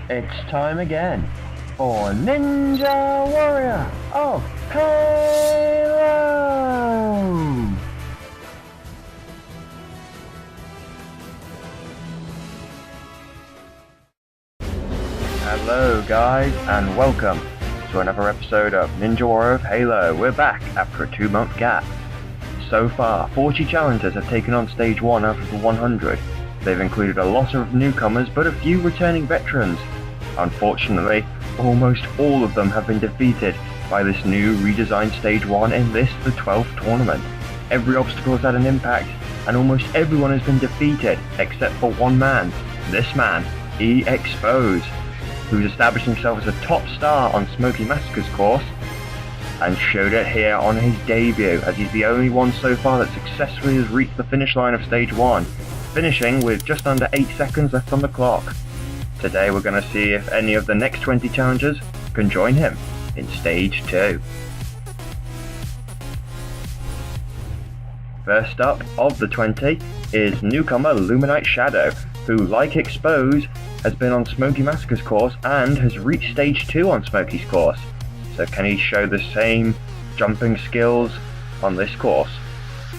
It's time again for Ninja Warrior of Halo! Hello guys, and welcome to another episode of Ninja Warrior of Halo. We're back after a 2-month gap. So far, 40 challengers have taken on Stage 1 out of the 100. They've included a lot of newcomers, but a few returning veterans. Unfortunately, almost all of them have been defeated by this new redesigned Stage 1 in this, the 12th tournament. Every obstacle has had an impact, and almost everyone has been defeated, except for one man. This man, Expose, who's established himself as a top star on Smoky Massacre's course, and showed it here on his debut, as he's the only one so far that successfully has reached the finish line of Stage 1, finishing with just under 8 seconds left on the clock. Today we're going to see if any of the next 20 challengers can join him in Stage 2. First up of the 20 is newcomer Luminite Shadow, who, like Expose, has been on Smoky Massacre's course and has reached Stage 2 on Smoky's course. So can he show the same jumping skills on this course?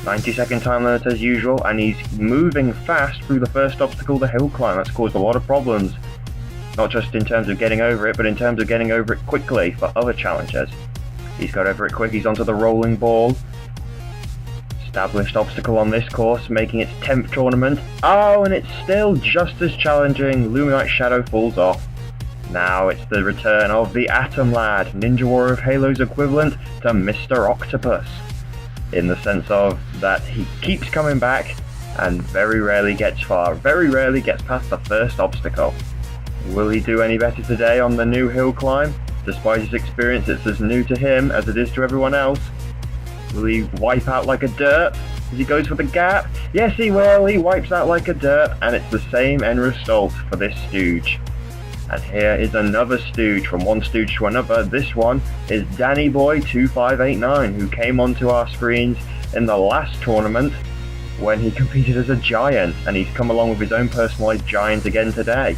90-second time limit as usual, and he's moving fast through the first obstacle, the hill climb. That's caused a lot of problems, not just in terms of getting over it, but in terms of getting over it quickly for other challengers. He's got over it quick, he's onto the rolling ball. Established obstacle on this course, making its 10th tournament. Oh, and it's still just as challenging. Luminite Shadow falls off. Now it's the return of the Atom Lad, Ninja Warrior of Halo's equivalent to Mr. Octopus, in the sense of that he keeps coming back and very rarely gets far, very rarely gets past the first obstacle. Will he do any better today on the new hill climb? Despite his experience, it's as new to him as it is to everyone else. Will he wipe out like a derp as he goes for the gap? Yes, he will. He wipes out like a derp, and it's the same end result for this stooge. And here is another stooge, from one stooge to another. This one is Danny Boy 2589, who came onto our screens in the last tournament when he competed as a giant, and he's come along with his own personalised giant again today.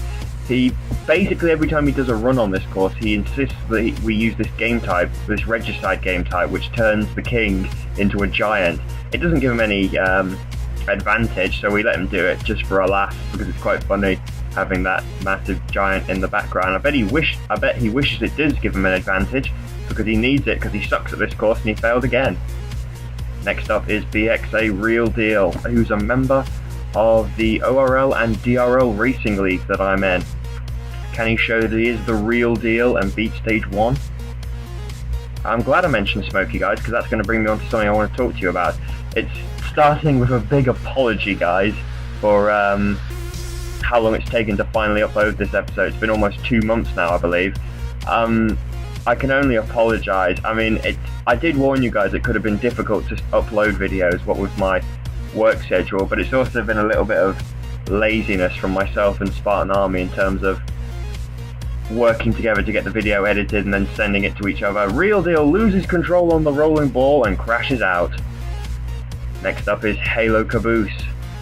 He basically, every time he does a run on this course, he insists that we use this game type, this regicide game type, which turns the king into a giant. It doesn't give him any advantage, so we let him do it just for a laugh, because it's quite funny having that massive giant in the background. I bet he wishes it does give him an advantage, because he needs it, because he sucks at this course and he failed again. Next up is BXA Real Deal, who's a member of the ORL and DRL racing league that I'm in. Can he show that he is the real deal and beat Stage 1? I'm glad I mentioned Smokey, guys, because that's going to bring me on to something I want to talk to you about. It's starting with a big apology, guys, for how long it's taken to finally upload this episode. It's been almost 2 months now, I believe. I can only apologise. I mean, I did warn you guys it could have been difficult to upload videos, what with my work schedule, but it's also been a little bit of laziness from myself and Spartan Army in terms of working together to get the video edited and then sending it to each other. Real Deal loses control on the rolling ball and crashes out. Next up is Halo Caboose.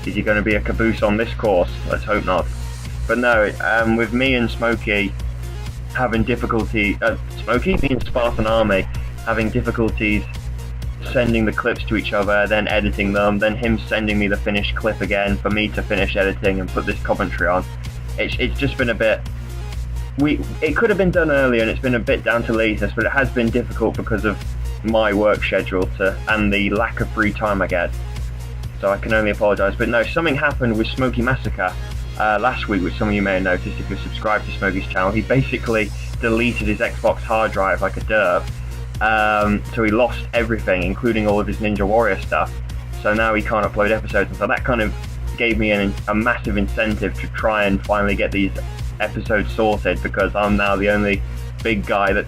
Is he going to be a caboose on this course? Let's hope not. But no, with me and Smokey having difficulty, me and Spartan Army having difficulties sending the clips to each other, then editing them, then him sending me the finished clip again for me to finish editing and put this commentary on. It's just been a bit... It could have been done earlier, and it's been a bit down to laziness, but it has been difficult because of my work schedule and the lack of free time I get. So I can only apologise. But no, something happened with Smoky Massacre last week, which some of you may have noticed if you're subscribed to Smokey's channel. He basically deleted his Xbox hard drive like a derp. So he lost everything, including all of his Ninja Warrior stuff. So now he can't upload episodes, and so that kind of gave me a massive incentive to try and finally get these episodes sorted, because I'm now the only big guy that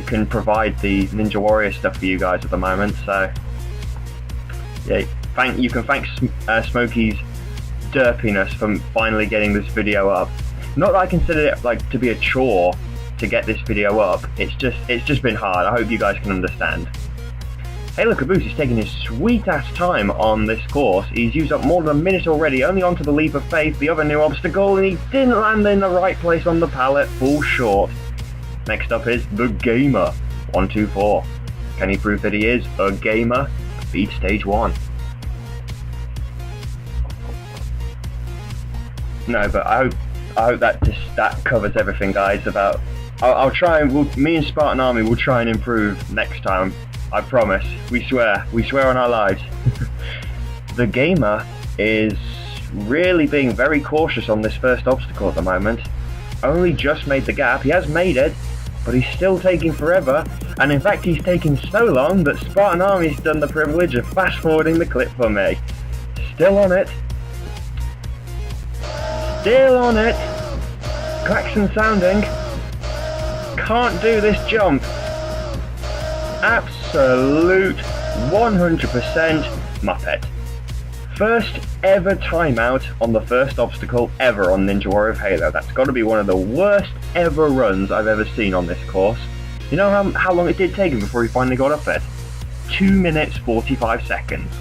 can provide the Ninja Warrior stuff for you guys at the moment. So yeah, you can thank Smokey's derpiness for finally getting this video up. Not that I consider it like to be a chore to get this video up, it's just been hard. I hope you guys can understand. Halo Caboose is taking his sweet ass time on this course. He's used up more than a minute already, only onto the Leap of Faith, the other new obstacle, and he didn't land in the right place on the pallet, fall short. Next up is the Gamer, 124. Can he prove that he is a gamer? Beat stage 1. No, but I hope that covers everything, guys. I'll try and me and Spartan Army will try and improve next time. I promise. We swear on our lives. The Gamer is really being very cautious on this first obstacle at the moment. Only just made the gap. He has made it, but he's still taking forever. And in fact, he's taking so long that Spartan Army's done the privilege of fast forwarding the clip for me. Still on it. Still on it. Klaxon sounding. Can't do this jump. Absolute 100% Muppet. First ever timeout on the first obstacle ever on Ninja Warrior of Halo. That's got to be one of the worst ever runs I've ever seen on this course. You know how long it did take him before he finally got up it? 2 minutes 45 seconds.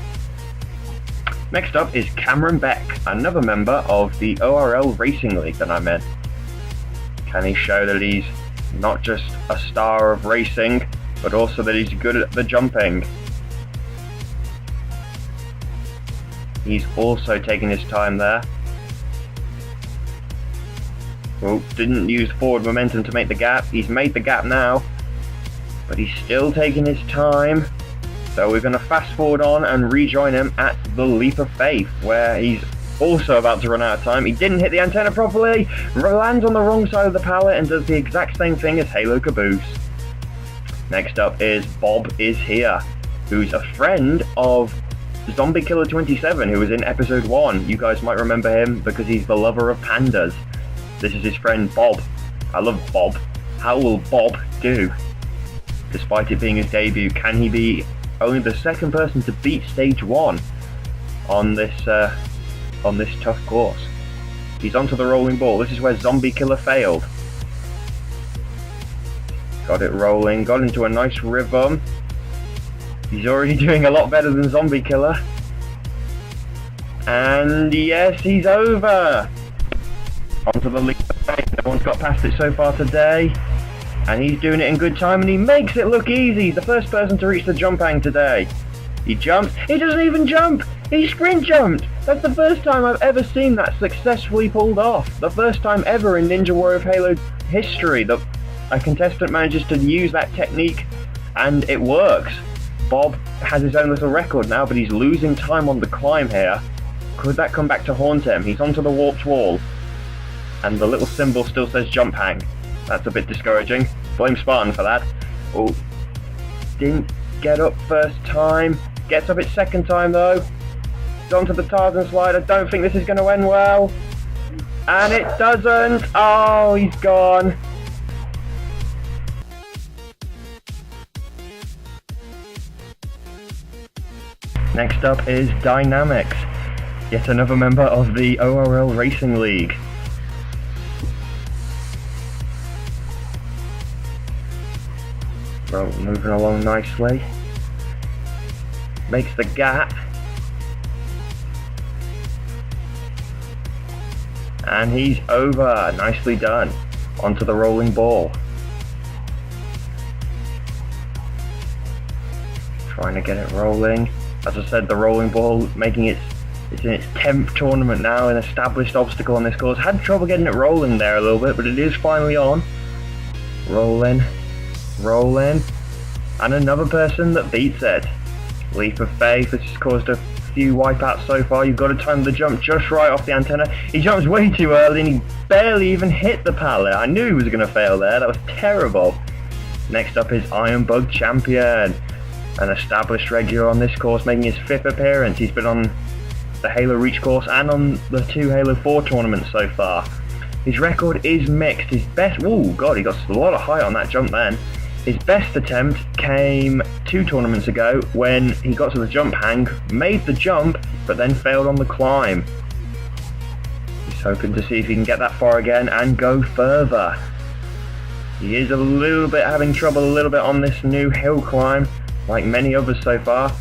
Next up is Cameron Beck, another member of the ORL Racing League that I'm in. Can he show that he's not just a star of racing, but also that he's good at the jumping? He's also taking his time there. Well, didn't use forward momentum to make the gap. He's made the gap now, but he's still taking his time. So we're going to fast forward on and rejoin him at the Leap of Faith, where he's also about to run out of time. He didn't hit the antenna properly, lands on the wrong side of the pallet, and does the exact same thing as Halo Caboose. Next up is Bob Is Here, who's a friend of Zombie Killer 27, who was in episode 1. You guys might remember him because he's the lover of pandas. This is his friend Bob. I love Bob. How will Bob do? Despite it being his debut, can he be only the second person to beat stage 1 on this tough course? He's onto the rolling ball. This is where Zombie Killer failed. Got it rolling, got into a nice rhythm. He's already doing a lot better than Zombie Killer. And yes, he's over! Onto the lead. No one's got past it so far today. And he's doing it in good time, and he makes it look easy. He's the first person to reach the jump hang today. He jumps. He doesn't even jump! He sprint jumped! That's the first time I've ever seen that successfully pulled off. The first time ever in Ninja Warrior of Halo history that a contestant manages to use that technique, and it works. Bob has his own little record now, but he's losing time on the climb here. Could that come back to haunt him? He's onto the warped wall, and the little symbol still says jump hang. That's a bit discouraging. Blame Spartan for that. Oh, didn't get up first time. Gets up its second time though. It's onto the Tarzan slide. I don't think this is going to end well. And it doesn't. Oh, he's gone. Next up is Dynamics, yet another member of the ORL Racing League. Well, moving along nicely. Makes the gap. And he's over. Nicely done. Onto the rolling ball. Trying to get it rolling. As I said, the rolling ball making it's in its 10th tournament now, an established obstacle on this course. Had trouble getting it rolling there a little bit, but it is finally on. Rolling. Rolling. And another person that beats it. Leap of Faith. This has caused a few wipeouts so far. You've got to time the jump just right off the antenna. He jumps way too early and he barely even hit the pallet. I knew he was going to fail there. That was terrible. Next up is Ironbug Champion, an established regular on this course, making his 5th appearance. He's been on the Halo Reach course and on the 2 Halo 4 tournaments so far. His record is mixed. His best... Oh god, he got a lot of height on that jump then. His best attempt came 2 tournaments ago when he got to the jump hang, made the jump, but then failed on the climb. He's hoping to see if he can get that far again and go further. He is a little bit having trouble on this new hill climb. like many others so far.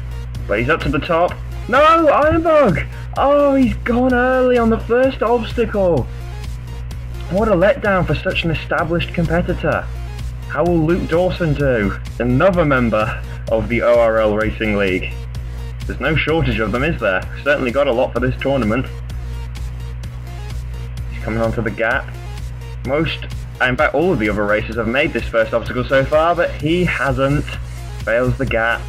But he's up to the top. No, Ironbug! Oh, he's gone early on the first obstacle. What a letdown for such an established competitor. How will Luke Dawson do? Another member of the ORL Racing League. There's no shortage of them, is there? Certainly got a lot for this tournament. He's coming onto the gap. Most, in fact all of the other racers have made this first obstacle so far, but he hasn't. Fails the gap.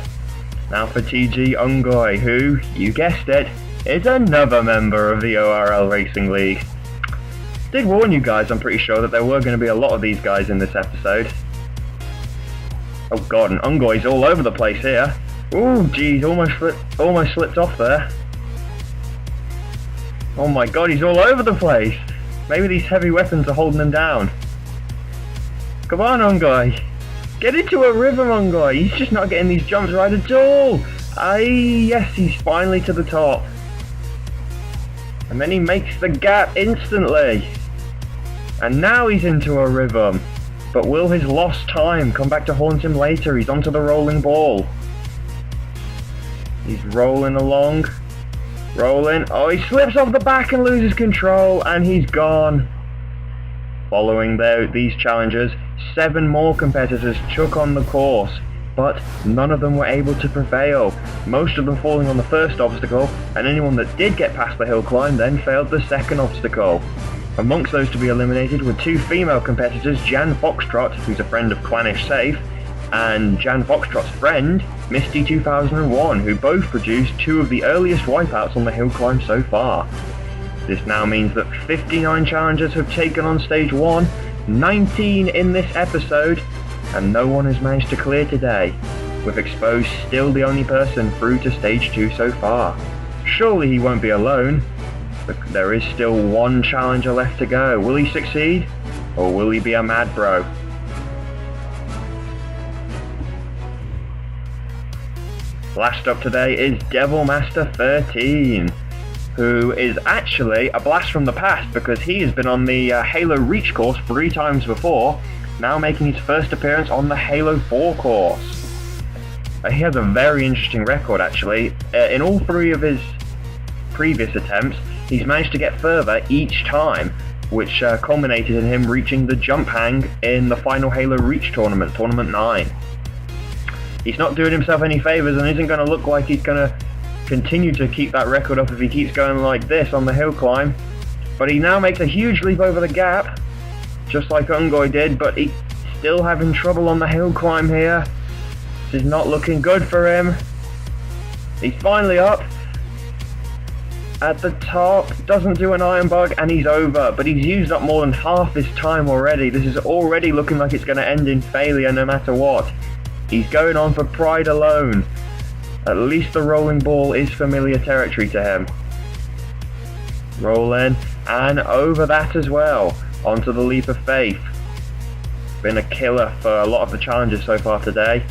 Now for TGungoy, who, you guessed it, is another member of the ORL Racing League. Did warn you guys, I'm pretty sure, that there were going to be a lot of these guys in this episode. Oh god, and Ungoy's all over the place here. Ooh, geez, almost slipped off there. Oh my god, he's all over the place. Maybe these heavy weapons are holding him down. Come on, Ungoy. Get into a rhythm, Ungoy. He's just not getting these jumps right at all. Yes, he's finally to the top. And then he makes the gap instantly. And now he's into a rhythm. But will his lost time come back to haunt him later? He's onto the rolling ball. He's rolling along. Rolling. Oh, he slips off the back and loses control. And he's gone. Following these challenges, 7 more competitors took on the course, but none of them were able to prevail, most of them falling on the first obstacle, and anyone that did get past the hill climb then failed the second obstacle. Amongst those to be eliminated were 2 female competitors, Jan Foxtrot, who's a friend of Quanish Safe, and Jan Foxtrot's friend, Misty 2001, who both produced 2 of the earliest wipeouts on the hill climb so far. This now means that 59 challengers have taken on stage 1, 19 in this episode, and no one has managed to clear today, with Exposed still the only person through to stage 2 so far. Surely he won't be alone, but there is still 1 challenger left to go. Will he succeed, or will he be a mad bro? Last up today is Devil Master 13. Who is actually a blast from the past because he has been on the Halo Reach course 3 times before, now making his first appearance on the Halo 4 course. He has a very interesting record actually. In all 3 of his previous attempts, he's managed to get further each time, which culminated in him reaching the jump hang in the final Halo Reach tournament, Tournament 9. He's not doing himself any favours and isn't going to look like he's going to continue to keep that record up if he keeps going like this on the hill climb. But he now makes a huge leap over the gap, just like Ungoy did, but he's still having trouble on the hill climb here. This is not looking good for him. He's finally up at the top, doesn't do an Ironbug, and he's over, but he's used up more than half his time already. This is already looking like it's going to end in failure no matter what. He's going on for pride alone. At least the rolling ball is familiar territory to him. Rolling, and over that as well, onto the leap of faith. Been a killer for a lot of the challenges so far today.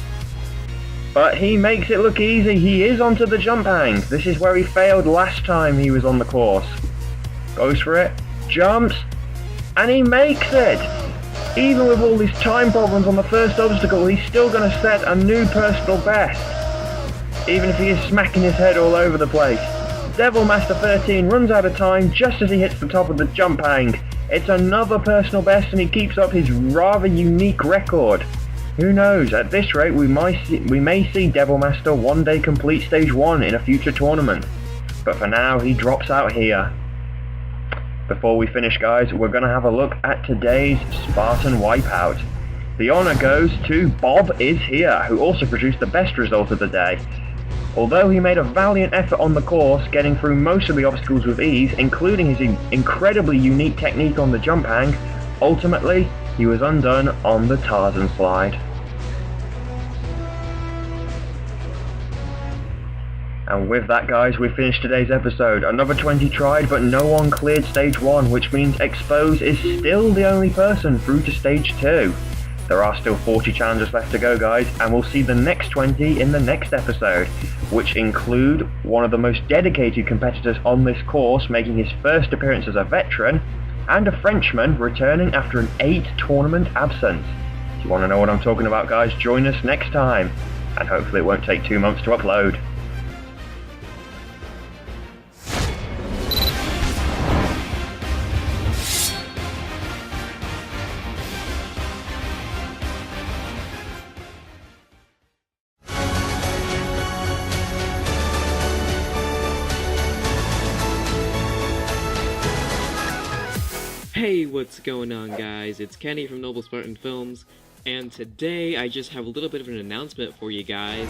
But he makes it look easy. He is onto the jump hang. This is where he failed last time he was on the course. Goes for it, jumps, and he makes it! Even with all these time problems on the first obstacle, he's still going to set a new personal best. Even if he is smacking his head all over the place. Devil Master 13 runs out of time just as he hits the top of the jump hang. It's another personal best and he keeps up his rather unique record. Who knows, at this rate we may see Devil Master one day complete stage 1 in a future tournament. But for now he drops out here. Before we finish guys, we're going to have a look at today's Spartan Wipeout. The honour goes to Bob Is Here, who also produced the best result of the day. Although he made a valiant effort on the course, getting through most of the obstacles with ease, including his incredibly unique technique on the jump hang, ultimately, he was undone on the Tarzan slide. And with that guys, we finished today's episode. Another 20 tried, but no one cleared stage 1, which means Expose is still the only person through to stage 2. There are still 40 challenges left to go guys, and we'll see the next 20 in the next episode, which include one of the most dedicated competitors on this course making his first appearance as a veteran, and a Frenchman returning after an 8 tournament absence. If you want to know what I'm talking about guys, join us next time. and hopefully it won't take 2 months to upload. Hey, what's going on, guys? It's Kenny from Noble Spartan Films, and today I just have a little bit of an announcement for you guys.